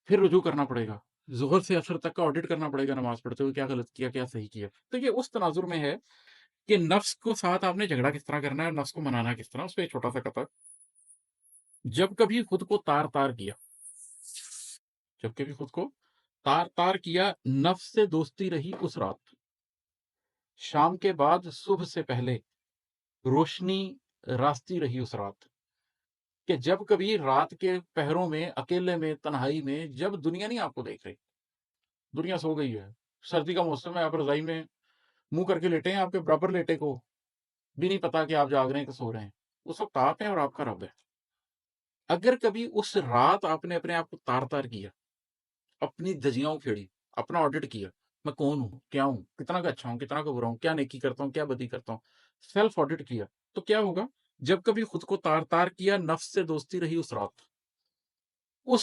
پھر رجوع کرنا پڑے گا، ظہر سے عصر تک کا آڈٹ کرنا پڑے گا نماز پڑھتے ہوئے، کیا غلط کیا کیا صحیح کیا۔ تو یہ اس تناظر میں ہے کہ نفس کو ساتھ آپ نے جھگڑا کس طرح کرنا ہے اور نفس کو منانا کس طرح۔ اس پہ ایک چھوٹا سا قطع، جب کبھی خود کو تار تار کیا، جب کبھی خود کو تار تار کیا، نفس سے دوستی رہی اس رات، شام کے بعد صبح سے پہلے روشنی راستی رہی اس رات، کہ جب کبھی رات کے پہروں میں، اکیلے میں، تنہائی میں، جب دنیا نہیں آپ کو دیکھ رہی، دنیا سو گئی ہے، سردی کا موسم ہے، آپ رضائی میں منہ کر کے لیٹے ہیں، آپ کے برابر لیٹے کو بھی نہیں پتا کہ آپ جاگ رہے ہیں کہ سو رہے ہیں، اس وقت آپ ہیں اور آپ کا رب ہے۔ اگر کبھی اس رات آپ نے اپنے آپ کو تار تار کیا، اپنی دھجیاں پھیڑی، اپنا آڈٹ کیا، میں کون ہوں، کیا ہوں، کتنا کا اچھا ہوں، کتنا کا برا ہوں، کیا نیکی کرتا ہوں، کیا بدی کرتا ہوں، سیلف آڈٹ کیا، تو کیا ہوگا؟ جب کبھی خود کو تار تار کیا، نفس سے دوستی رہی اس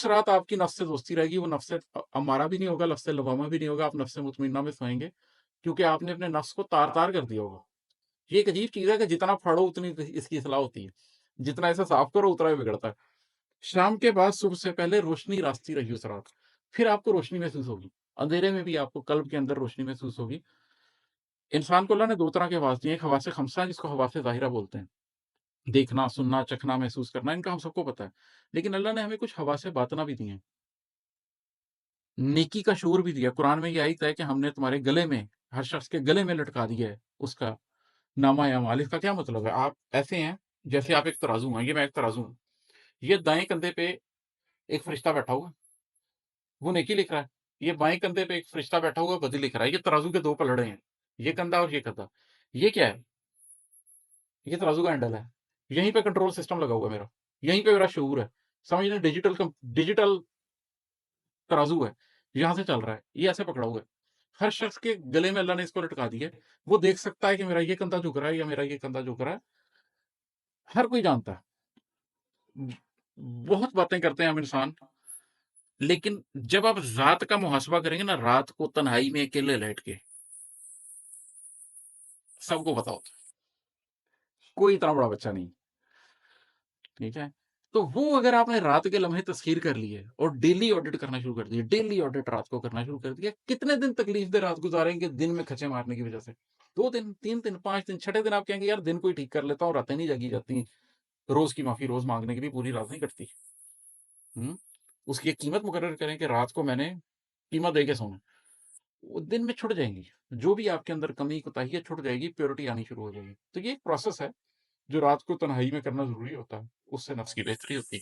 رات آپ کی نفس سے دوستی رہے گی، وہ نفس امارہ بھی نہیں ہوگا، نفس لوامہ بھی نہیں ہوگا، آپ نفس مطمئنہ میں سوئیں گے، کیونکہ آپ نے اپنے نفس کو تار تار کر دیا ہوگا۔ یہ ایک عجیب چیز ہے کہ جتنا پھاڑو اتنی اس کی اصلاح ہوتی ہے، جتنا اسے صاف کرو اتنا ہی بگڑتا ہے۔ شام کے بعد صبح سے پہلے روشنی راستی رہی اس رات، پھر آپ کو روشنی محسوس ہوگی، اندھیرے میں بھی آپ کو قلب کے اندر روشنی محسوس ہوگی۔ انسان کو اللہ نے دو طرح کے حواس دیے، ایک حواس خمسہ جس کو حواس ظاہرہ بولتے ہیں، دیکھنا، سننا، چکھنا، محسوس کرنا، ان کا ہم سب کو پتا ہے، لیکن اللہ نے ہمیں کچھ حواس باطنہ بھی دیے ہیں، نیکی کا شعور بھی دیا۔ قرآن میں یہ آیت ہے کہ ہم نے تمہارے گلے میں، ہر شخص کے گلے میں لٹکا دیا ہے اس کا نامہ اعمال۔ اس کا کیا مطلب ہے؟ آپ ایسے ہیں جیسے آپ ایک ترازو ہیں، یہ میں ایک ترازو ہوں، یہ دائیں کندھے پہ ایک فرشتہ بیٹھا ہوا ہے، وہ نیکی لکھ رہا ہے، یہ بائیں کندھے پہ ایک فرشتہ بیٹھا ہوا بدی لکھ رہا ہے، یہ ترازو کے دو پلڑے ہیں، یہ کندھا اور یہ کندھا۔ یہ کیا ہے؟ یہ ترازو کا ہینڈل ہے، یہیں پہ کنٹرول سسٹم لگا ہوا ہے میرا، یہیں پہ میرا شعور ہے، سمجھ لیں ڈیجیٹل ترازو ہے، یہاں سے چل رہا ہے، یہ ایسے پکڑا ہوا ہے، ہر شخص کے گلے میں اللہ نے اس کو لٹکا دیا ہے، وہ دیکھ سکتا ہے کہ میرا یہ کندھا جھک رہا ہے یا میرا یہ کندھا جھک رہا ہے، ہر کوئی جانتا ہے۔ بہت باتیں کرتے ہیں ہم انسان، لیکن جب آپ ذات کا محاسبہ کریں گے نا، رات کو تنہائی میں اکیلے لیٹ کے، سب کو پتا ہوتا ہے، کوئی اتنا بڑا بچہ نہیں، ٹھیک ہے؟ تو وہ اگر آپ نے رات کے لمحے تسخیر کر لیے اور ڈیلی آڈٹ کرنا شروع کر دیا، ڈیلی آڈٹ رات کو کرنا شروع کر دیا، کتنے دن تکلیف دہ رات گزاریں گے دن میں کھچے مارنے کی وجہ سے؟ 2 دن، 3 دن، 5 دن، چھٹے دن آپ کہیں گے یار دن کوئی ٹھیک کر لیتا ہوں، راتیں نہیں جاگی جاتی ہیں، روز کی معافی روز مانگنے کے لیے پوری رات نہیں کٹتی۔ اس کی ایک قیمت مقرر کریں کہ رات کو میں نے قیمت دے کے سونا، وہ دن میں چھٹ جائیں گی، جو بھی آپ کے اندر کمی کوتاہی ہے چھٹ جائے گی، پیورٹی آنی شروع ہو جائے گی۔ تو یہ ایک پروسیس ہے جو رات کو تنہائی میں کرنا ضروری ہوتا ہے، اس سے نفس کی بہتری ہوتی ہے۔